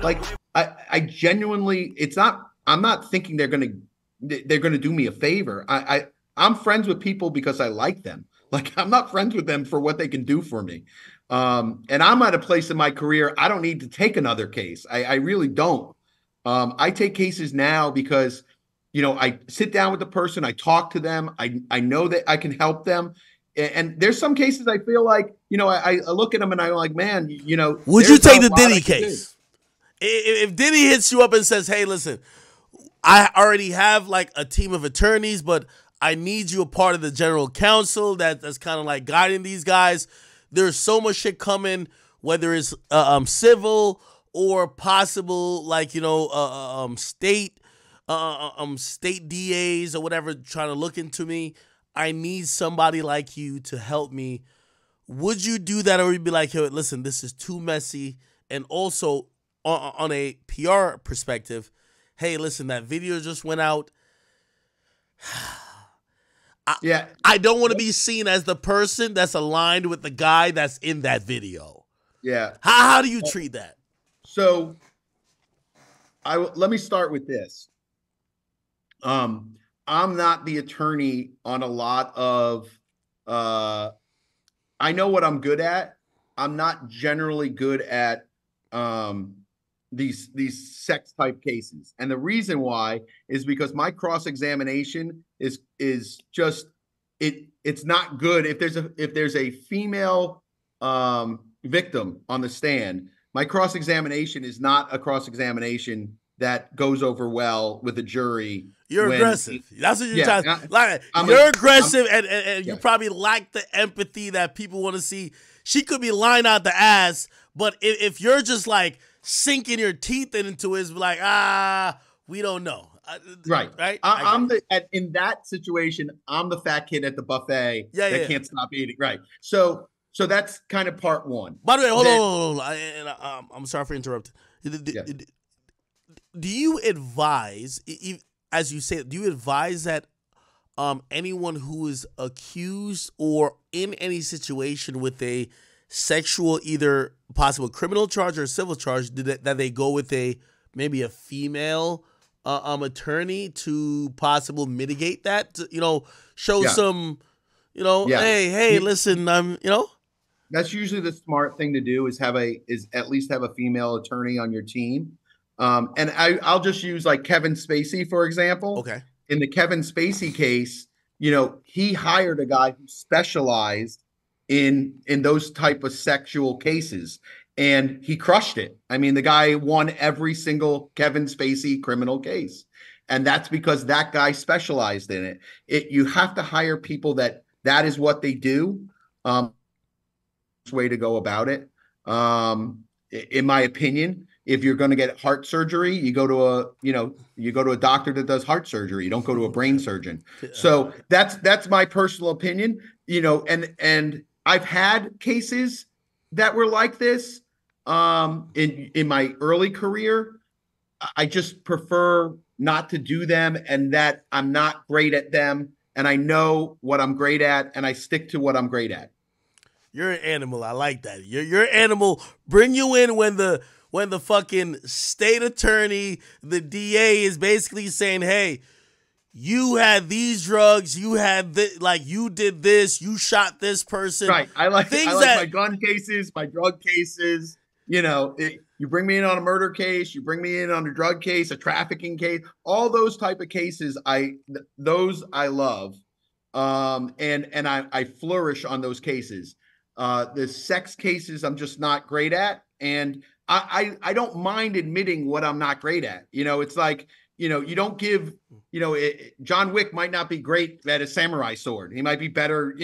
Like I genuinely, I'm not thinking they're gonna do me a favor. I'm friends with people because I like them. Like, I'm not friends with them for what they can do for me. And I'm at a place in my career, I don't need to take another case. I really don't. I take cases now because, I sit down with the person, I talk to them, I know that I can help them. And there's some cases I feel like, I look at them and I'm like, man, would you take the Diddy case? If Diddy hits you up and says, hey, listen, I already have like a team of attorneys, but I need you a part of the general counsel that's kind of like guiding these guys. There's so much shit coming, whether it's civil or possible, like, state DAs or whatever trying to look into me. I need somebody like you to help me. Would you do that, or would you be like, hey, listen, this is too messy? And also on a PR perspective, hey, listen, that video just went out. I don't want to be seen as the person that's aligned with the guy that's in that video. Yeah. How do you treat that? So let me start with this. I'm not the attorney on a lot of, I know what I'm good at. I'm not generally good at these sex type cases. And the reason why is because my cross-examination is just, it's not good. If there's a female victim on the stand, my cross-examination is not a cross-examination that goes over well with a jury. You're aggressive. That's what you're trying to like. You're aggressive, and you probably lack the empathy that people want to see. She could be lying out the ass, but if you're just like sinking your teeth into it, it's like, we don't know. Right. In that situation, I'm the fat kid at the buffet that can't stop eating. Right. So that's kind of part one. By the way, hold on. I'm sorry for interrupting. Do you advise, as you say, do you advise that anyone who is accused or in any situation with a sexual, either possible criminal charge or civil charge, that they go with maybe a female attorney to possible mitigate that? To, show some, hey, listen, That's usually the smart thing to do is at least have a female attorney on your team. And I'll just use like Kevin Spacey, for example. Okay. In the Kevin Spacey case, he hired a guy who specialized in those type of sexual cases, and he crushed it. I mean, the guy won every single Kevin Spacey criminal case, and that's because that guy specialized in it. You have to hire people that is what they do. Way to go about it. In my opinion, if you're going to get heart surgery, you go to a doctor that does heart surgery. You don't go to a brain surgeon. So that's my personal opinion. And I've had cases that were like this in my early career. I just prefer not to do them, and that I'm not great at them, and I know what I'm great at, and I stick to what I'm great at. You're an animal. I like that. You're an animal. Bring you in when the fucking state attorney, the DA, is basically saying, hey, you had these drugs, you had this, like, you did this, you shot this person. Right. I like my gun cases, my drug cases. You bring me in on a murder case, you bring me in on a drug case, a trafficking case, all those type of cases. I love. And I flourish on those cases. The sex cases, I'm just not great at. And I don't mind admitting what I'm not great at. It's like, you don't give, John Wick might not be great at a samurai sword. He might be better,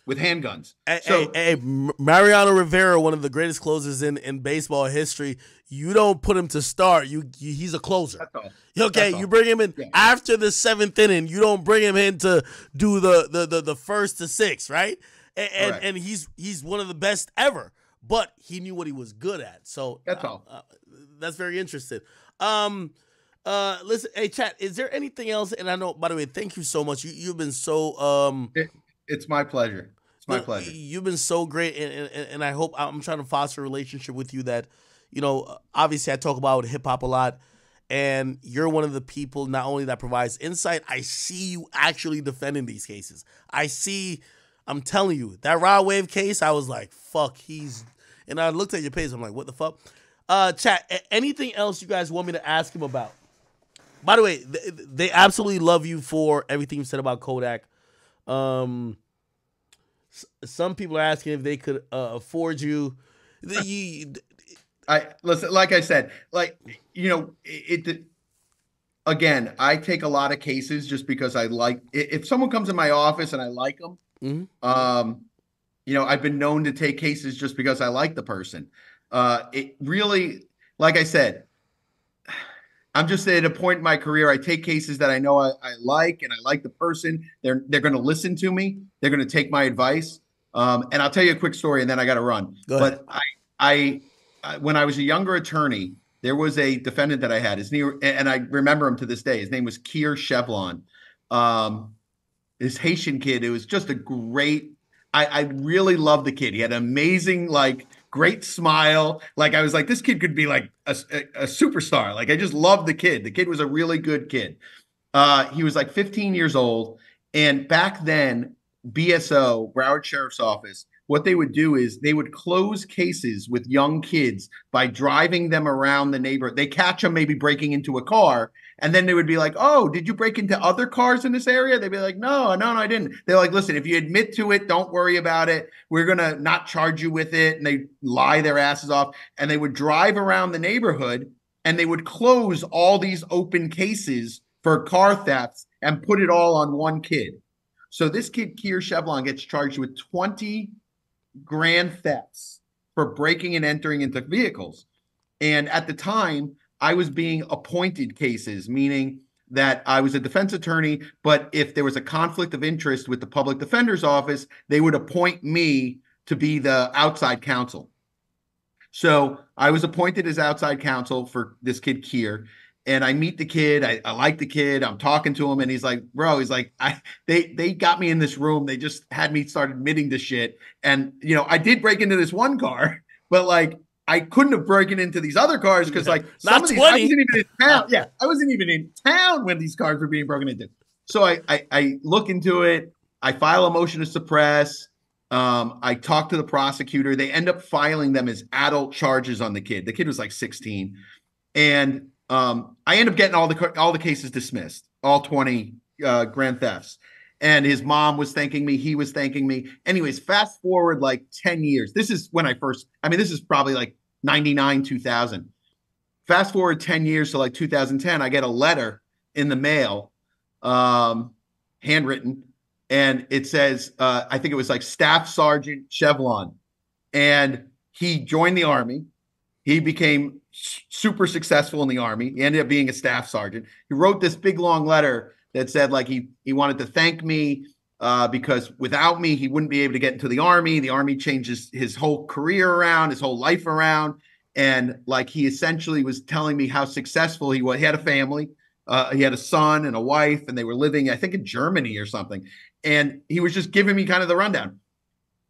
with handguns. Hey, Mariano Rivera, one of the greatest closers in baseball history. You don't put him to start. He's a closer. That's all. Okay, That's all. You bring him in after the 7th inning. You don't bring him in to do the first to 6th, right? And he's one of the best ever. But he knew what he was good at. So that's all. That's very interesting. Listen, hey, chat, is there anything else? And I know, by the way, thank you so much. You've been so it's my pleasure. It's my Look, pleasure. you've been so great, and I hope I'm trying to foster a relationship with you that, obviously I talk about hip hop a lot, and you're one of the people not only that provides insight. I see you actually defending these cases. I'm telling you, that Rod Wave case, I was like, fuck, and I looked at your page, I'm like, what the fuck? Chat, anything else you guys want me to ask him about? By the way, they absolutely love you for everything you said about Kodak. Um, some people are asking if they could afford you. I listen, like I said, like again, I take a lot of cases just because I like if someone comes in my office and I like them, Mhm. I've been known to take cases just because I like the person. It really, like I said, I'm just at a point in my career. I take cases that I know I like, and I like the person. They're going to listen to me. They're going to take my advice. And I'll tell you a quick story, and then I got to run. Go ahead. But when I was a younger attorney, there was a defendant that I had. His name, and I remember him to this day. His name was Keir Chevlon. Um, this Haitian kid. It was just a great. I really loved the kid. He had an amazing, like, great smile. Like I was like, this kid could be like a superstar. Like I just loved the kid. The kid was a really good kid. He was like 15 years old, and back then, BSO, Broward Sheriff's Office, what they would do is they would close cases with young kids by driving them around the neighborhood. They catch them maybe breaking into a car, and then they would be like, "Oh, did you break into other cars in this area?" They'd be like, "No, no, no, I didn't." They're like, "Listen, if you admit to it, don't worry about it. We're gonna not charge you with it." And they lie their asses off, and they would drive around the neighborhood, and they would close all these open cases for car thefts and put it all on one kid. So this kid, Keir Chevlon, gets charged with 20 grand thefts for breaking and entering into vehicles. And at the time, I was being appointed cases, meaning that I was a defense attorney, but if there was a conflict of interest with the public defender's office, they would appoint me to be the outside counsel. So I was appointed as outside counsel for this kid, Kier. And I meet the kid. I like the kid. I'm talking to him, and he's like, "Bro," he's like, they got me in this room. They just had me start admitting to shit. And I did break into this one car, but like I couldn't have broken into these other cars because like some Not of these I 20. wasn't even in town. Yeah, I wasn't even in town when these cars were being broken into. So I look into it. I file a motion to suppress. I talked to the prosecutor. They end up filing them as adult charges on the kid. The kid was like 16, and I end up getting all the cases dismissed, all 20 grand thefts. And his mom was thanking me. He was thanking me. Anyways, fast forward like 10 years. This is when this is probably like 99, 2000. Fast forward 10 years to like 2010, I get a letter in the mail, handwritten, and it says, I think it was like Staff Sergeant Chevlon. And he joined the Army. He became super successful in the Army. He ended up being a staff sergeant. He wrote this big long letter that said like he wanted to thank me because without me he wouldn't be able to get into the Army. The Army changed his whole career around, his whole life around, and like he essentially was telling me how successful he was. He had a family. He had a son and a wife, and they were living, I think, in Germany or something. And he was just giving me kind of the rundown.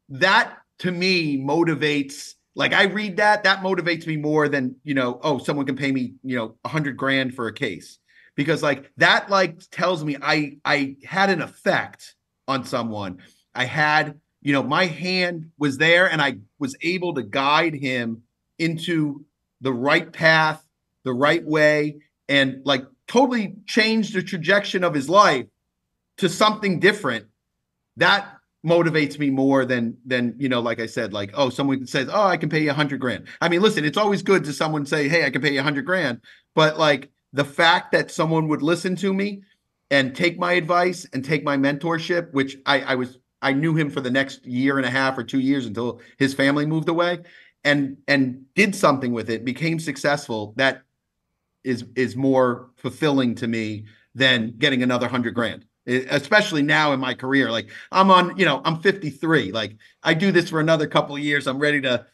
That to me motivates. Like I read that motivates me more than, oh, someone can pay me, 100 grand for a case, because like that like tells me I had an effect on someone. I had, my hand was there and I was able to guide him into the right path, the right way, and like totally change the trajectory of his life to something different. That motivates me more than like I said, like, oh, someone says, oh, I can pay you 100 grand. I mean, listen, it's always good to someone say, hey, I can pay you 100 grand. But like the fact that someone would listen to me and take my advice and take my mentorship, which I knew him for the next year and a half or 2 years until his family moved away, and did something with it, became successful. That is more fulfilling to me than getting another 100 grand, especially now in my career. Like I'm 53. Like I do this for another couple of years. I'm ready to,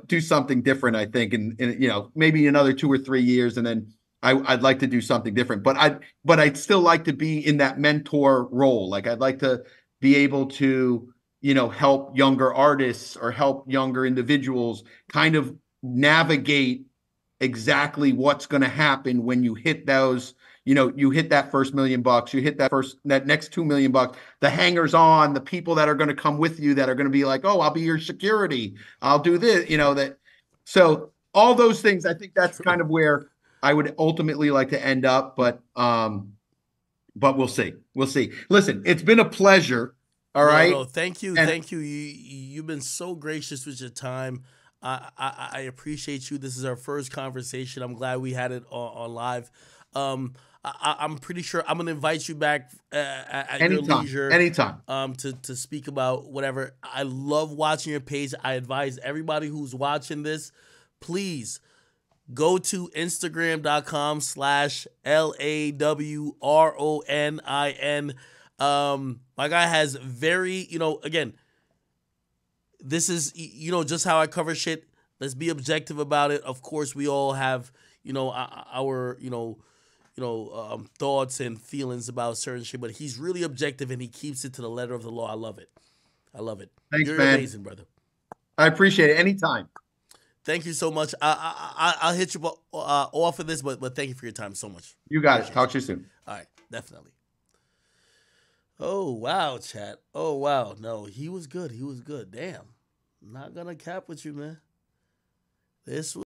do something different, I think. And maybe another 2 or 3 years. And then I'd like to do something different, but I'd still like to be in that mentor role. Like I'd like to be able to, help younger artists or help younger individuals kind of navigate exactly what's going to happen when you hit those, you hit that first $1 million, you hit that next $2 million, the hangers on, the people that are going to come with you that are going to be like, oh, I'll be your security, I'll do this, that. So all those things, I think that's kind of where I would ultimately like to end up, but we'll see. We'll see. Listen, it's been a pleasure. All No, right. thank you, And thank you. You've been so gracious with your time. I appreciate you. This is our first conversation. I'm glad we had it on live. I'm pretty sure I'm gonna invite you back at your anytime, leisure, anytime. to speak about whatever. I love watching your page. I advise everybody who's watching this, please go to Instagram.com/LAWRONIN. My guy has very, again, this is, just how I cover shit. Let's be objective about it. Of course, we all have, our, thoughts and feelings about certain shit, but he's really objective and he keeps it to the letter of the law. I love it. I love it. Thanks, You're man. amazing, brother. I appreciate it. Anytime. Thank you so much. I'll hit you off of this, but thank you for your time so much. You got it. Appreciate Talk you. to you soon. All right, definitely. Oh wow, chat. Oh wow. No, he was good. He was good. Damn. I'm not gonna cap with you, man. This was